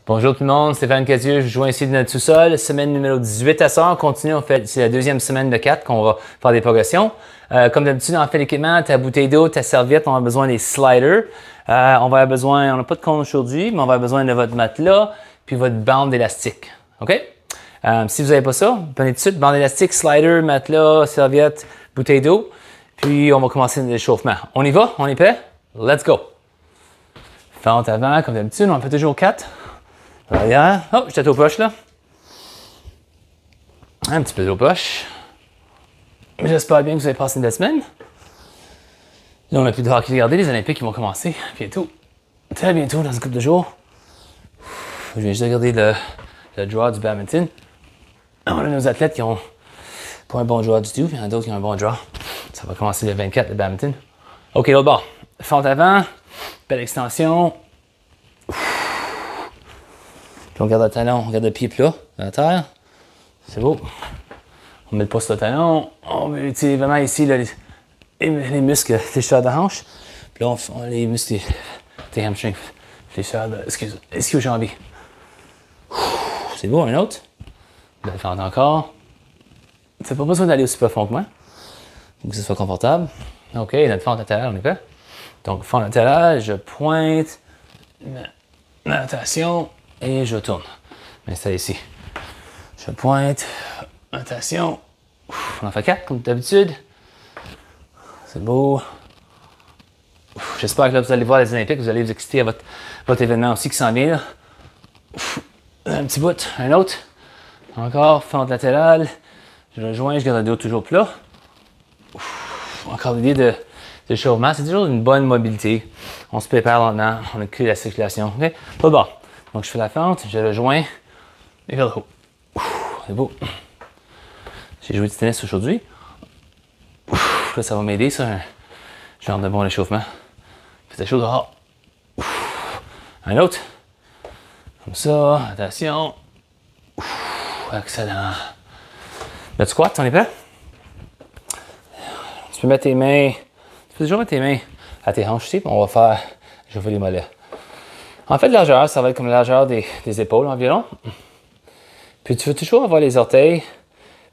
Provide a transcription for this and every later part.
Bonjour tout le monde, Stéphane Cadieux, je vous joins ici de notre sous-sol, semaine numéro 18 à ça, on continue, c'est la deuxième semaine de 4 qu'on va faire des progressions. Comme d'habitude, on fait l'équipement, ta bouteille d'eau, ta serviette, on a besoin des sliders. On va avoir besoin, on n'a pas de compte aujourd'hui, mais on va avoir besoin de votre matelas, puis votre bande d'élastique, OK? Si vous n'avez pas ça, prenez tout de suite bande élastique, slider, matelas, serviette, bouteille d'eau, puis on va commencer l'échauffement. On y va? On est prêt? Let's go! Fente avant, comme d'habitude, on fait toujours 4. Arrière. Oh, j'étais aux poches là. Un petit peu aux poches. J'espère bien que vous avez passé une belle semaine. Là, on n'a plus de hockey. Regardez, les Olympiques vont commencer bientôt. Très bientôt, dans une couple de jours. Je viens juste de regarder le draw du badminton. On a nos athlètes qui ont pas un bon draw du tout, puis il y en a d'autres qui ont un bon draw. Ça va commencer le 24, le badminton. OK, l'autre bord. Fente avant. Belle extension. Puis on garde le talon, on garde le pied plat à la terre. C'est beau. On met le pouce sur le talon. On met vraiment ici là, les muscles fléchisseurs de hanche. Puis là, on les muscles des hamstrings fléchisseurs de ischio-jambiers. C'est beau, un autre. Belle fente encore. Tu n'as pas besoin d'aller aussi profond que moi. Pour que ce soit confortable. OK, notre fente latérale, on est prêt. Donc, fente latérale, je pointe. Ma rotation. Et je tourne. Je m'installe ici. Je pointe. Rotation. On en fait 4 comme d'habitude. C'est beau. J'espère que là, vous allez voir les Olympiques. Vous allez vous exciter à votre événement aussi qui s'en vient. Là. Un petit bout. Un autre. Encore. Fente latérale. Je rejoins. Je garde le dos toujours plat. Encore l'idée de chauffement. C'est toujours une bonne mobilité. On se prépare lentement. On accule la circulation. OK? Pas bon. Donc, je fais la fente, je rejoins et vers le haut. C'est beau. J'ai joué du tennis aujourd'hui. Là, ça va m'aider, ça, un genre de bon échauffement. C'est chaud dehors. Un autre. Comme ça, attention. Excellent. Le squat, on est prêt? Tu peux mettre tes mains, tu peux toujours mettre tes mains à tes hanches ici, puis on va faire, je vais les mollets. En fait, la largeur, ça va être comme la largeur des épaules environ. Puis tu veux toujours avoir les orteils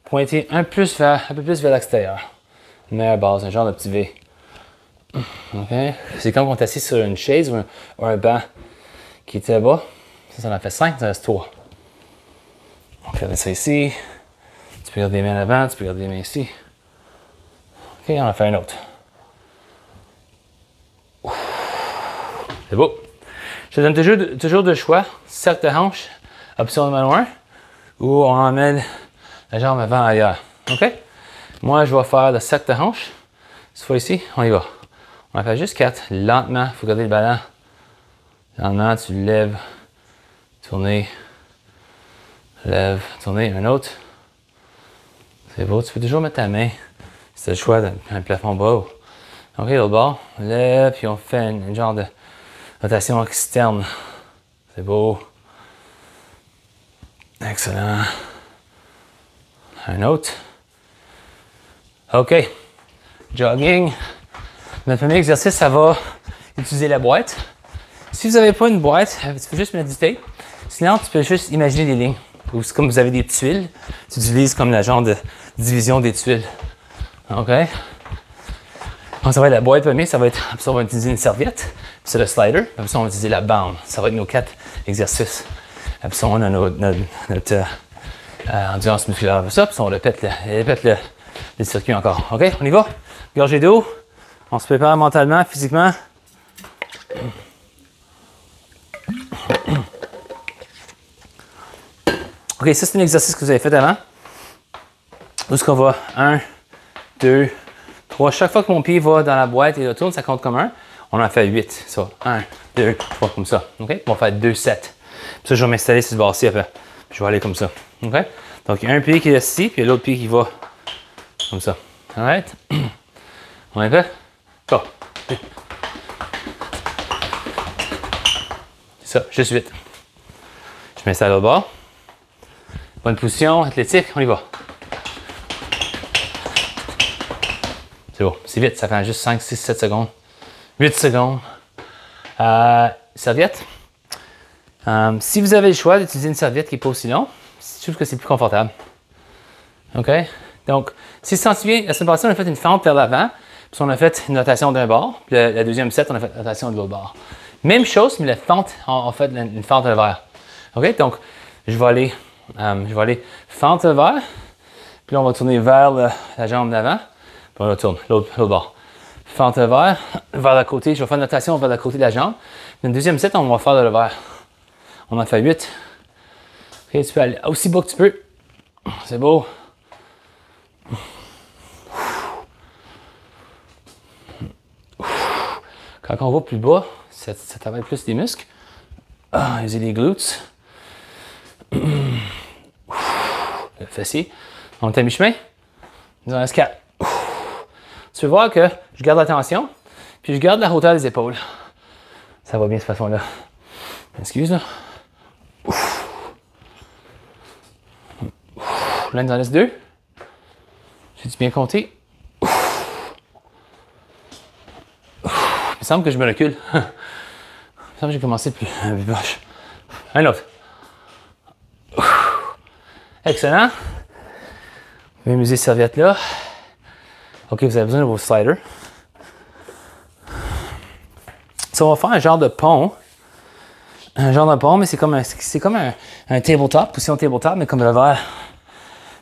pointés un peu plus vers l'extérieur. Une meilleure base, un genre de petit V. OK? C'est comme quand on est assis sur une chaise ou un banc qui était bas. Ça en a fait 5, ça reste 3. On peut ça ici. Tu peux garder les mains en avant, tu peux garder les mains ici. OK, on en fait un autre. C'est beau. Je te donne toujours deux choix. Cercle de hanche, option numéro 1, ou on emmène la jambe avant ailleurs. OK? Moi, je vais faire le cercle de hanche. Cette fois ici, on y va. On en fait juste 4. Lentement, il faut garder le ballon. Lentement, tu lèves, tourner, lève, tourner. Un autre. C'est beau. Tu peux toujours mettre ta main. C'est le choix d'un plafond bas. OK, l'autre bord. On lève, puis on fait un genre de rotation externe. C'est beau. Excellent. Un autre. OK. Jogging. Notre premier exercice, ça va utiliser la boîte. Si vous n'avez pas une boîte, tu peux juste mettre du tape. Sinon, tu peux juste imaginer des lignes. Ou comme vous avez des tuiles, tu utilises comme la genre de division des tuiles. OK? Donc, ça va être la boîte première, ça va être, après ça, on va utiliser une serviette, puis c'est le slider, après ça, on va utiliser la bande. Ça va être nos 4 exercices. Après ça, on a notre endurance musculaire, après ça, puis ça, on répète le circuit encore. OK, on y va? Gorgée d'eau, on se prépare mentalement, physiquement. OK, ça, c'est un exercice que vous avez fait avant. Où est-ce qu'on va? 1, 2, 3. Chaque fois que mon pied va dans la boîte et retourne, ça compte comme 1. On en fait 8. Ça. 1, 2, 3, comme ça. OK? On va faire 2 sets. Puis ça, je vais m'installer sur ce bord-ci après. Puis je vais aller comme ça. OK? Donc, il y a un pied qui est ici, puis il y a l'autre pied qui va comme ça. All right? On est prêt? Go! C'est ça, juste 8. Je m'installe au bord. Bonne position, athlétique, on y va. C'est beau, c'est vite, ça prend juste 5, 6, 7 secondes. 8 secondes. Serviette. Si vous avez le choix d'utiliser une serviette qui n'est pas aussi longue, je trouve que c'est plus confortable. OK? Donc, si tu te sens bien, la semaine passée, on a fait une fente vers l'avant, puis on a fait une rotation d'un bord, puis la deuxième set, on a fait une rotation de l'autre bord. Même chose, mais la fente, on fait une fente vers. OK? Donc, je vais aller fente vers, puis on va tourner vers la jambe d'avant, puis on retourne l'autre bord. Fente vers le côté, je vais faire une rotation vers le côté de la jambe. Puis une deuxième set, on va faire le revers. On en fait 8. OK, tu peux aller aussi bas que tu peux. C'est beau. Quand on va plus bas, ça travaille plus les muscles. User les glutes. Le fessier. On est à mi-chemin. Il en reste 4. Tu peux voir que je garde la tension, puis je garde la hauteur des épaules. Ça va bien de cette façon-là. Excuse là. Là, il nous en reste 2. J'ai-tu bien compté? Il me semble que je me recule. Il me semble que j'ai commencé plus proche. Un autre. Excellent. Je vais muser cette serviette là. OK, vous avez besoin de vos sliders. Ça, on va faire un genre de pont. Un genre de pont, mais c'est comme un tabletop, position tabletop, mais comme le verre.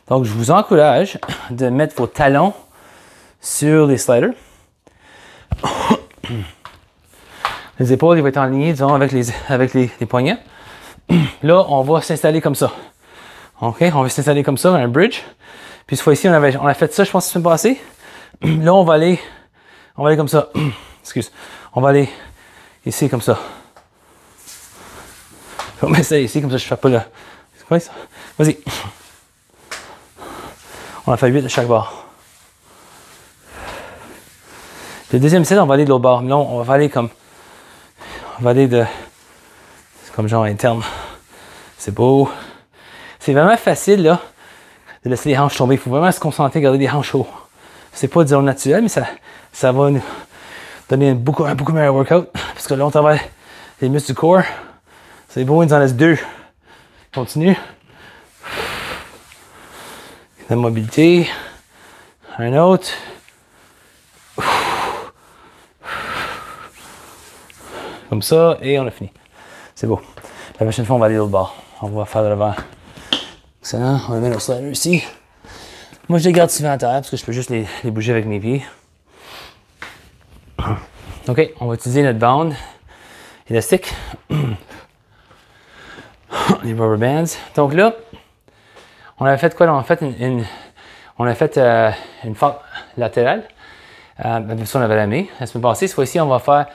Donc, je vous encourage de mettre vos talons sur les sliders. Les épaules, ils vont être en ligne, disons, avec les poignets. Là, on va s'installer comme ça. OK, on va s'installer comme ça, un bridge. Puis cette fois-ci, on a fait ça, je pense, la semaine passée. Là, on va aller comme ça. Excuse. On va aller ici, comme ça. On va m'installer ici, comme ça, je ne fais pas le... C'est quoi ça? Vas-y. On en fait 8 de chaque bord. Le deuxième set, on va aller de l'autre bord. Là, on va aller comme... On va aller de... C'est comme genre interne. C'est beau. C'est vraiment facile, là, de laisser les hanches tomber. Il faut vraiment se concentrer, garder les hanches hauts. C'est pas disons naturel, mais ça va nous donner un beaucoup meilleur workout. Parce que là, on travaille les muscles du corps. C'est beau, il nous en reste 2. Continue. La mobilité. Un autre. Comme ça, et on a fini. C'est beau. La prochaine fois, on va aller de l'autre bord. On va faire le revers. Excellent. On va mettre le slider ici. Moi, je les garde souvent à terre parce que je peux juste les bouger avec mes pieds. OK, on va utiliser notre bande élastique. Les rubber bands. Donc là, on avait fait quoi? On a fait une fente latérale. Après ça, on avait lamé. La semaine passée, cette fois-ci, on va faire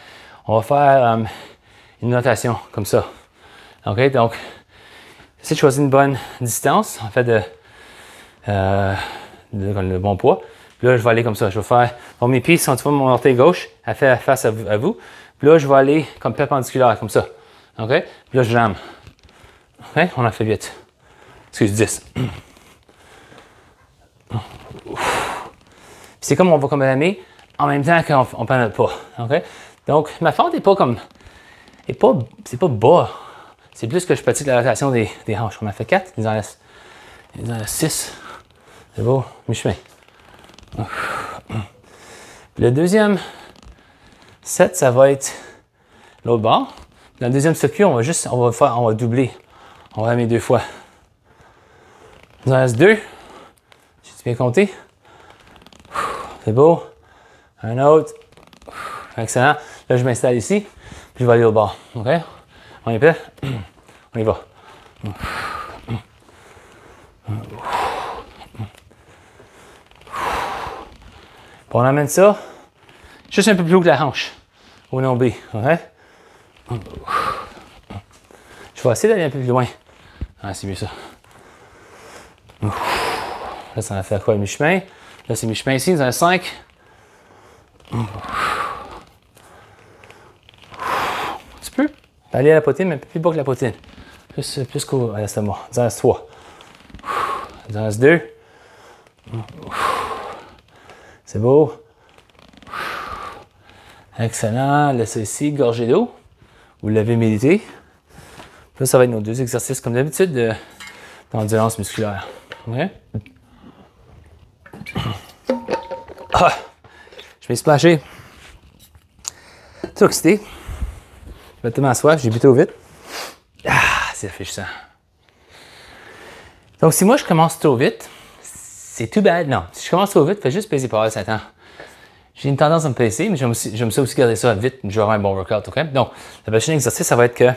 une notation comme ça. OK, donc, j'essaie de choisir une bonne distance, en fait, le bon poids. Puis là, je vais aller comme ça. Je vais faire, bon, mes pieds sont, tu vois, mon orteil gauche, elle fait face à vous. Puis là, je vais aller comme perpendiculaire, comme ça. OK? Puis là, je jame. OK? On en fait 8. Excuse, 10. C'est comme on va comme lamer en même temps qu'on prend notre poids. OK? Donc, ma fente n'est pas comme... c'est pas bas. C'est plus que je pratique la rotation des hanches. On en fait 4. Il en reste 6. C'est beau. Mi-chemin. Le deuxième set, ça va être l'autre bord. Dans le deuxième circuit, on va doubler. On va lamer 2 fois. Il en reste 2. J'ai bien compté. C'est beau. Un autre. Excellent. Là, je m'installe ici. Puis je vais aller au bord. OK? On est prêt? On y va. Puis on amène ça juste un peu plus haut que la hanche. Au nombril. OK? Je vais essayer d'aller un peu plus loin. Ah, c'est mieux ça. Là, ça va faire quoi? Mi-chemin. Là, c'est mi-chemin ici. Nous avons 5. Tu peux aller à la poitrine, mais un peu plus bas que la poitrine. Plus qu'à l'estomac. Il en reste 3. Il en reste 2. C'est beau. Excellent. Laissez ici, gorgée d'eau. Vous l'avez médité. Là, ça va être nos 2 exercices, comme d'habitude, d'endurance musculaire. OK? Ah! Je vais splasher. Trop excité. Je vais tellement soif, j'ai bu trop vite. Ah, c'est rafraîchissant. Donc, si moi je commence trop vite, c'est tout bad. Non, si je commence trop vite, fais juste peser par ça temps. J'ai une tendance à me peser, mais j'aime ça aussi garder ça vite. Je vais avoir un bon workout, OK? Donc, le prochain exercice, ça va être que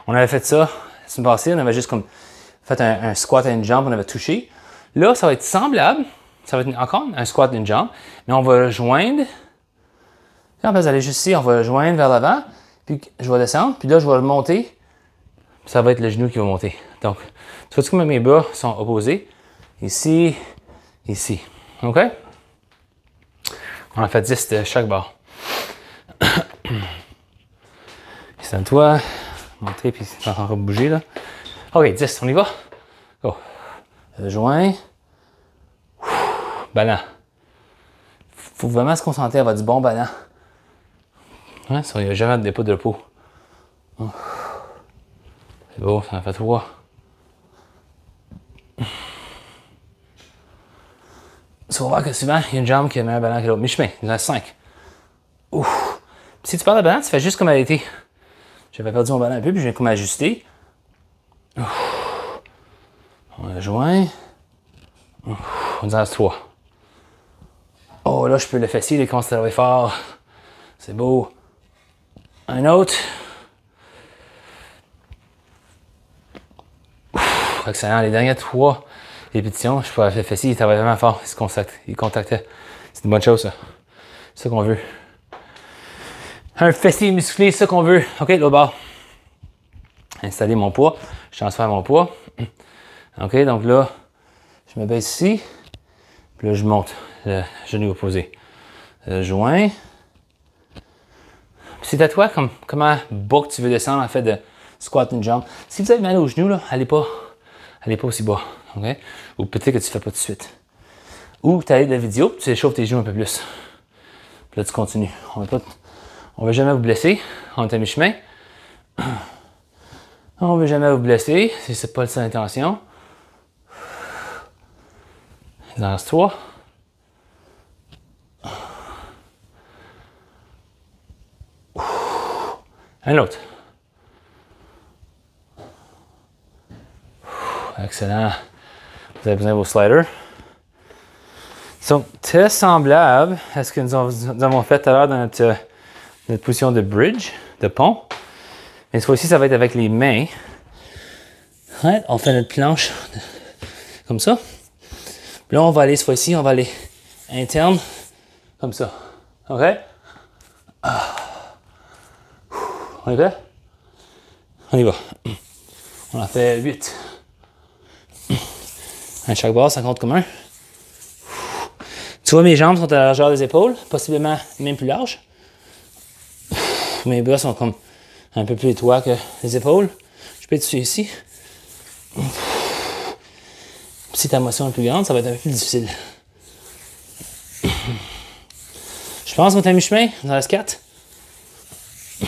on avait fait ça la semaine passée, on avait juste comme fait un squat et une jambe, on avait touché. Là, ça va être semblable. Ça va être encore un squat et une jambe, mais on va joindre. En place d'aller juste ici, on va joindre vers l'avant, puis je vais descendre, puis là, je vais le monter. Ça va être le genou qui va monter. Donc, tu vois comment mes bras sont opposés? Ici, ici. OK? On en fait 10 de chaque barre. Installe-toi. Montrer, puis tu vas encore bouger, là. OK, 10, on y va? Go. Joint. Ballon. Faut vraiment se concentrer à avoir du bon ballon. Ouais, ça, il n'y a jamais de dépôt de repos. C'est beau, ça en fait 3. Tu vas voir que souvent, il y a une jambe qui a le meilleur ballon que l'autre. Mi-chemin, il y en a 5. Ouf. Puis si tu parles de ballon, tu fais juste comme elle était. J'avais perdu mon ballon un peu, puis je viens comme ajuster. Ouf. On a joint. Ouf. On en a 3. Oh, là, je peux le fessier, il commence à travailler fort. C'est beau. Un autre. Ouf. Excellent. Les dernières 3 répétitions, je peux faire le fessier, il travaille vraiment fort. Il contactait. C'est une bonne chose, ça. C'est ça qu'on veut. Un fessier musclé, c'est ça qu'on veut. OK, l'autre bord. Installer mon poids. Je transfère mon poids. OK, donc là, je me baisse ici. Puis là, je monte le genou opposé. Joint. C'est à toi comment bas que tu veux descendre en fait de squat une jambe. Si vous avez mal au genou, là, allez pas aussi bas. Okay? Ou peut-être que tu ne fais pas tout de suite. Ou tu as de la vidéo, tu échauffes tes genoux un peu plus. Puis là, tu continues. On ne veut jamais vous blesser. On est à mi-chemin. On ne veut jamais vous blesser si ce n'est pas son intention. Lance-toi. Un autre. Excellent. Vous avez besoin de vos sliders. Donc, très semblable à ce que nous avons fait tout à l'heure dans notre position de bridge, de pont. Mais cette fois-ci, ça va être avec les mains. Ouais, on fait notre planche comme ça. Puis là, on va aller cette fois-ci, on va aller interne, comme ça. OK? On y va? On y va. On en fait 8. À chaque barre, ça compte comme un. Tu vois, mes jambes sont à la largeur des épaules, possiblement même plus larges. Mes bras sont comme un peu plus étroits que les épaules. Je peux être ici. Si ta motion est plus grande, ça va être un peu plus difficile. Je pense qu'on est à mi-chemin, dans la 4.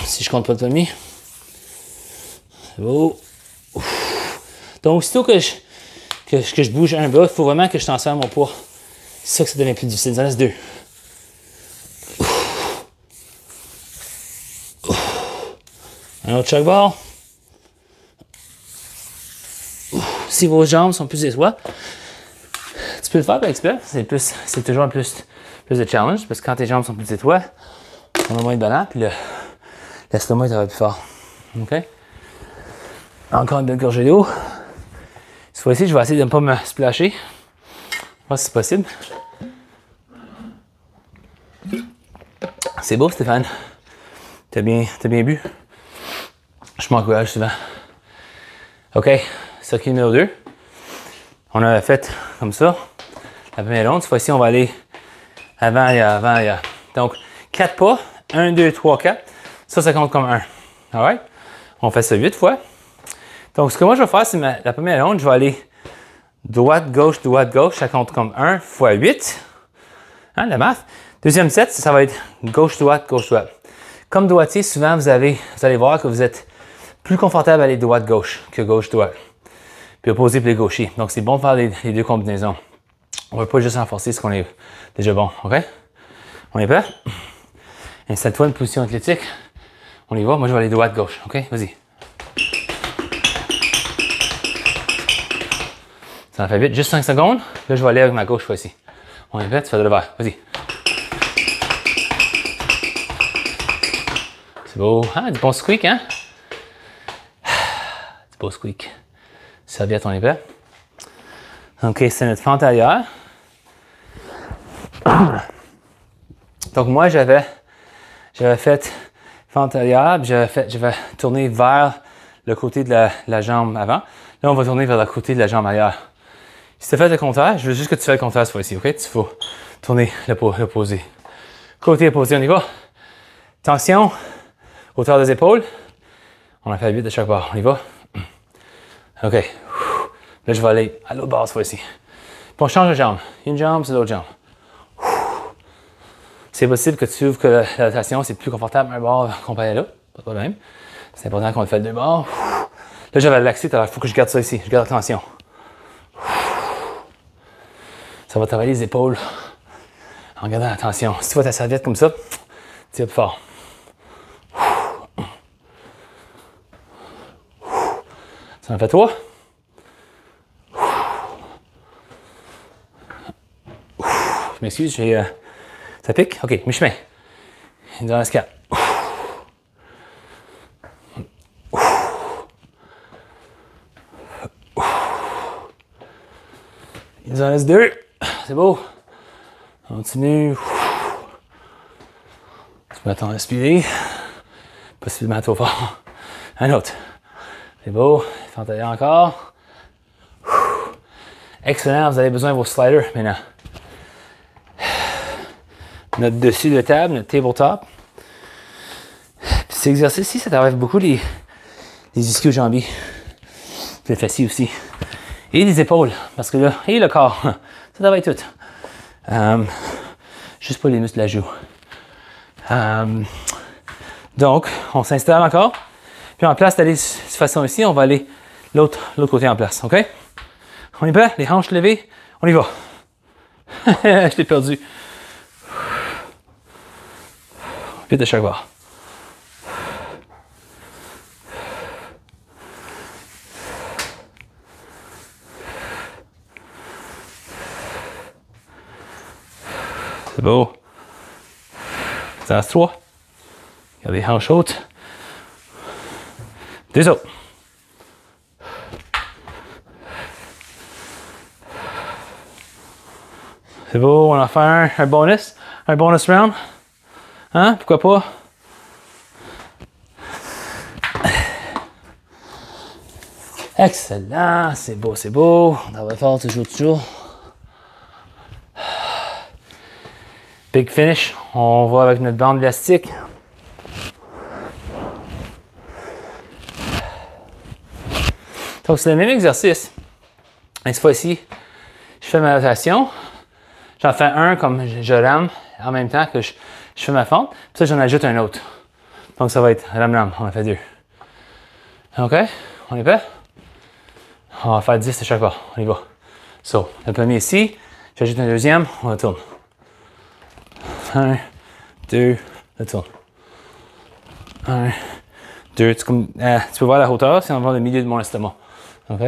Si je compte pas le premier. C'est beau. Donc, aussitôt que je bouge un bras, il faut vraiment que je transfère mon poids. C'est ça que ça devient plus difficile. Ça reste 2. Un autre chaque barre. Si vos jambes sont plus étroites, tu peux le faire par expert. C'est toujours plus de challenge parce que quand tes jambes sont plus étroites, on a moins de ballon, puis l'estomac travaille plus fort. OK? Encore une belle gorgée d'eau. Cette fois-ci, je vais essayer de ne pas me splasher. Voir si c'est possible. C'est beau, Stéphane. T'as bien bu. Je m'encourage souvent. OK. Circuit numéro 2. On a fait comme ça. La première ronde. Cette fois-ci, on va aller avant et arrière. Donc, 4 pas. 1, 2, 3, 4. Ça compte comme 1. Alright? On fait ça 8 fois. Donc, ce que moi, je vais faire, c'est la première ronde, je vais aller droite, gauche. Ça compte comme 1 fois 8. Hein, la math. Deuxième set, ça va être gauche, droite. Comme droitier, souvent, vous allez voir que vous êtes plus confortable à aller droite-gauche que gauche-droite. Puis opposé pour les gauchers. Donc, c'est bon de faire les deux combinaisons. On ne va pas juste renforcer ce qu'on est déjà bon. OK? On est prêt? Installe-toi une position athlétique. On y va. Moi, je vais aller droite-gauche. OK? Vas-y. Ça en fait vite. Juste 5 secondes. Là, je vais aller avec ma gauche fois-ci. On est prêt? Tu fais de l'envers. Vas-y. C'est beau. Ah, du bon squeak, hein? Du beau squeak. Serviette, on est prêt? OK, c'est notre fente arrière. Donc, moi, j'avais fait fente arrière, puis j'avais tourné vers le côté de la jambe avant. Là, on va tourner vers le côté de la jambe arrière. Si tu as fait le contraire, je veux juste que tu fasses le contraire cette fois-ci, OK? Il faut tourner l'opposé. Côté opposé, on y va. Tension, hauteur des épaules. On a fait 8 de chaque bord, on y va. OK. Là, je vais aller à l'autre bord cette fois-ci. Puis on change de jambe. Une jambe, c'est l'autre jambe. C'est possible que tu ouvres que la rotation, c'est plus confortable un bord comparé à l'autre. Pas de problème. C'est important qu'on le fasse deux bords. Là, j'avais relaxé, il faut que je garde ça ici. Je garde la tension. Ça va travailler les épaules en gardant la tension. Si tu vois ta serviette comme ça, tire plus fort. Ça en fait 3. Je m'excuse, ça pique? OK, mi-chemin. Il en reste 4. Il en reste 2. C'est beau. On continue. Tu peux attendre à respirer. Possiblement trop fort. Un autre. C'est beau. Fente arrière encore. Excellent. Vous avez besoin de vos sliders maintenant. Notre dessus de table, notre tabletop. Puis cet exercice-ci, ça travaille beaucoup les ischio-jambiers. Les fessiers aussi. Et les épaules, parce que là, et le corps, ça travaille tout. Juste pas les muscles de la joue. Donc, on s'installe encore. Puis en place d'aller de cette façon ici, on va aller l'autre côté en place, OK? On est prêt? Les hanches levées, on y va. Je t'ai perdu. Vite de chaque bord. C'est beau. Ça reste 3. Regardez les hanches hautes. 2 autres. C'est beau, on va faire un bonus round. Hein? Pourquoi pas? Excellent, c'est beau, c'est beau. On travaille fort toujours. Big finish, on va avec notre bande élastique. Donc c'est le même exercice. Et cette fois-ci, je fais ma rotation. J'en fais un comme je rame en même temps que je fais ma fente. Puis ça, j'en ajoute un autre. Donc ça va être ram-ram, on en fait 2. OK? On est prêt? On va faire 10 de chaque bord. On y va. So, le premier ici, j'ajoute un deuxième, on retourne. 1, 2, retourne. 1, 2, tu peux voir la hauteur, c'est environ le milieu de mon estomac. OK?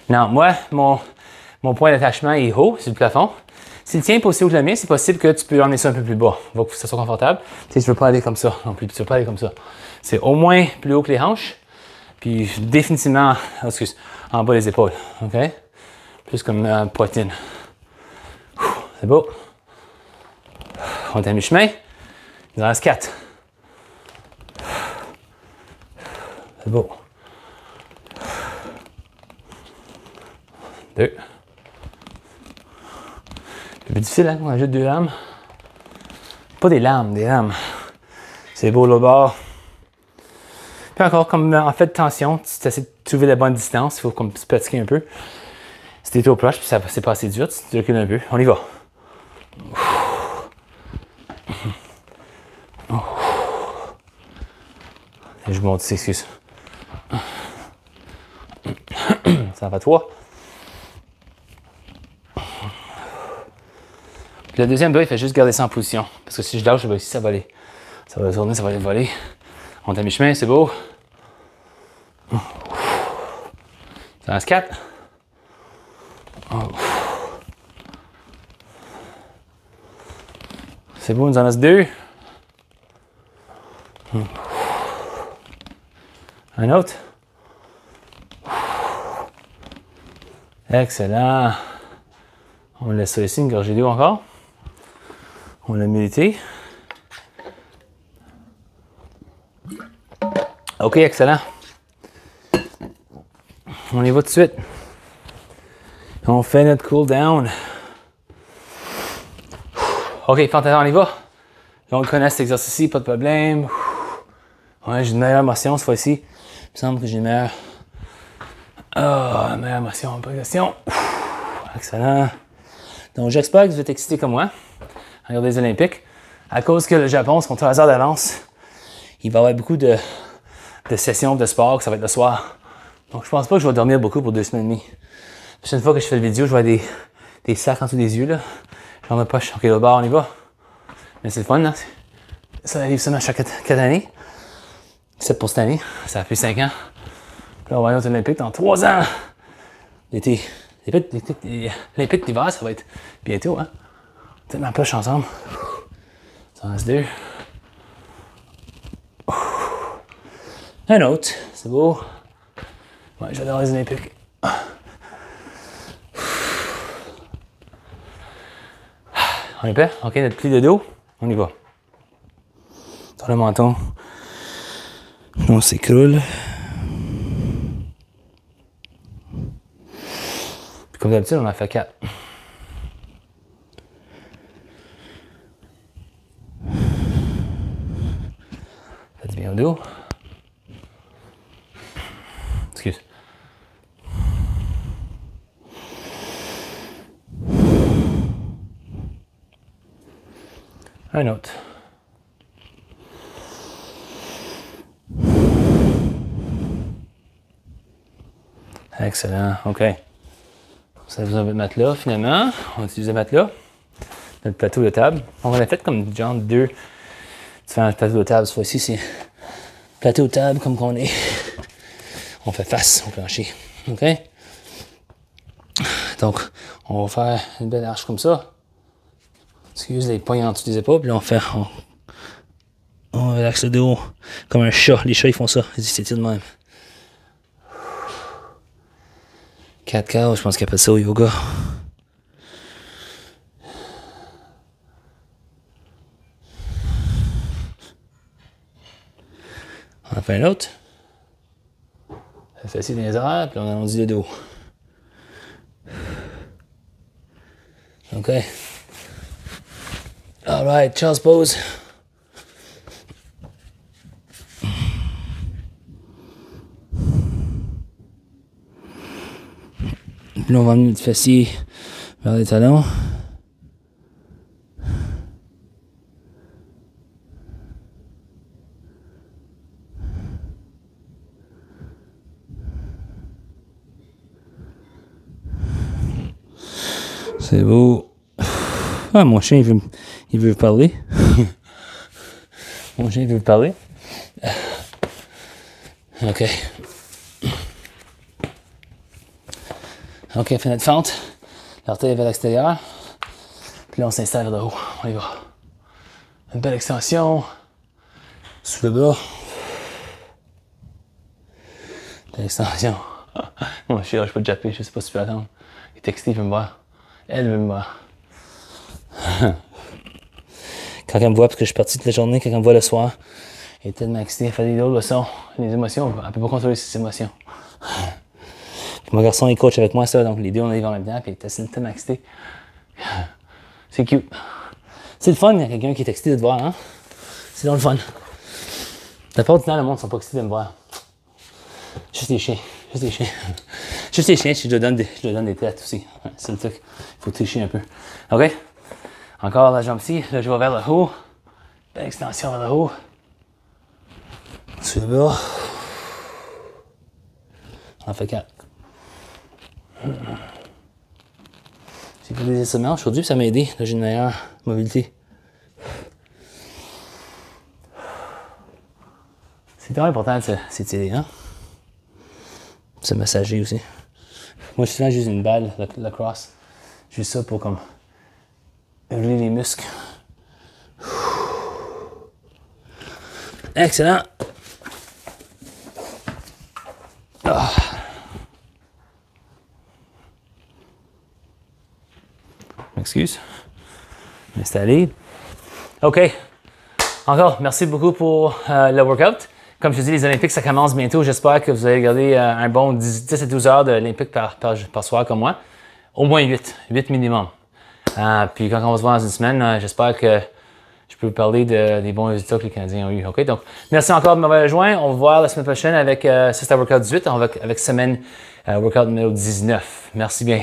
Non, moi, mon point d'attachement est haut, c'est le plafond. Si le tien est pas aussi haut que le mien, c'est possible que tu peux emmener ça un peu plus bas. Il faut que ça soit confortable. Tu sais, je veux pas aller comme ça non plus. Tu veux pas aller comme ça. C'est au moins plus haut que les hanches. Puis définitivement, en bas des épaules. OK? Plus comme poitrine. C'est beau. On est à mi-chemin. Il en reste 4. C'est beau. 2. C'est plus difficile, hein? On ajoute 2 lames. Pas des lames, des lames. C'est beau le bord. Puis encore, comme en fait de tension, tu essaies de trouver la bonne distance. Il faut comme se pratiquer un peu. Si t'es trop proche, puis c'est pas assez dur, tu recules un peu. On y va. Et je monte ici, excuse. Ça en fait 3. Puis le deuxième bras, il fait juste garder ça en position. Parce que si je lâche, ici, ça va aller. Ça va tourner, ça va aller voler. On est à mi-chemin, c'est beau. Ça en reste 4. C'est beau, il nous en reste 2. Un autre. Excellent. On laisse ça ici, une gorgée d'eau encore. On l'a médité. OK, excellent. On y va tout de suite. On fait notre cool down. OK, fantastique, on y va. Là, on connaît cet exercice-ci, pas de problème. Ouais, j'ai une meilleure motion cette fois-ci. Il me semble que j'ai une meilleure. Meilleure motion, progression. Excellent. Donc, j'espère que vous êtes excités comme moi à regarder les Olympiques. À cause que le Japon, sont 3 heures d'avance, il va y avoir beaucoup de sessions de sport, que ça va être le soir. Donc, je pense pas que je vais dormir beaucoup pour 2 semaines et demie. La prochaine fois que je fais la vidéo, je vais avoir des sacs en dessous des yeux, là. Dans ma poche. OK, au bar, on y va. Mais c'est le fun, hein? Ça arrive seulement chaque année. 7 pour cette année. Ça fait 5 ans. Puis là, on va aller aux Olympiques dans 3 ans. L'été. L'Olympique d'hiver, ça va être bientôt, hein? Peut-être ma poche ensemble. Ça en reste 2. Un autre. C'est beau. Ouais, j'adore les Olympiques. On est prêt? OK, notre pli de dos. On y va. Sur le menton. On s'écroule. Puis comme d'habitude, on en fait 4. Faites bien au dos. Excuse. Un autre. Excellent. OK. Ça vous a votre matelas finalement. On utilise le matelas. Notre plateau de table. On en a fait comme genre 2 différents plateaux de table. Cette fois-ci, c'est plateau de table comme qu'on est. On fait face au plancher. OK? Donc, on va faire une belle arche comme ça. Excuse les poings en dessous des épaules, puis là on relaxe le dos comme un chat. Les chats ils font ça, ils s'étirent de même. 4 cases, je pense qu'ils appellent ça au yoga. On en fait un autre. Ça fait assis dans les airs, puis on allonge le dos. OK. Alright, child's pose. Puis là, on va amener notre fessier vers les talons. C'est beau. Ah, mon chien, il veut parler. Mon chien, il veut parler. OK. OK, on fait notre fente. L'orteil est vers l'extérieur. Puis là, on s'installe vers le haut. On y va. Une belle extension. Sous le bras. Belle extension. Mon chien, je peux te japper, je sais pas si tu peux attendre. Il est texté, il veut me voir. Elle veut me voir. Quand elle me voit, parce que je suis parti toute la journée, quand elle me voit le soir, elle est tellement excitée, elle fait des drôles de sons, des émotions, elle peut pas contrôler ses émotions. Puis mon garçon, il coach avec moi ça, donc les deux, on arrive en même temps, puis il est tellement excité. C'est cute. C'est le fun, il y a quelqu'un qui est excité de te voir, hein? C'est donc le fun. La plupart du temps, le monde ne sont pas excités de me voir. Juste les chiens. Juste les chiens. Juste les chiens, je leur donne des têtes aussi. Ouais, c'est le truc. Il faut tricher un peu. OK? Encore la jambe-ci. Là, je vais vers le haut. Belle extension vers le haut. Sur le bas. On en fait 4. J'ai pris des SMR aujourd'hui, puis ça m'a aidé. Là, j'ai une meilleure mobilité. C'est vraiment important de s'étirer, hein? Se massager aussi. Moi, je suis juste une balle, la crosse. Juste ça pour comme ouvrir les muscles. Excellent! Ah. M'excuse. M'installer. OK. Encore, merci beaucoup pour le workout. Comme je te dis, les Olympiques, ça commence bientôt. J'espère que vous allez garder un bon 10 à 12 heures d'Olympiques par soir comme moi. Au moins 8 minimum. Puis quand on va se voir dans une semaine, j'espère que je peux vous parler des bons résultats que les Canadiens ont eu. OK? Donc, merci encore de m'avoir rejoint. On va voir la semaine prochaine avec Sister Workout 18, avec semaine Workout numéro 19. Merci bien.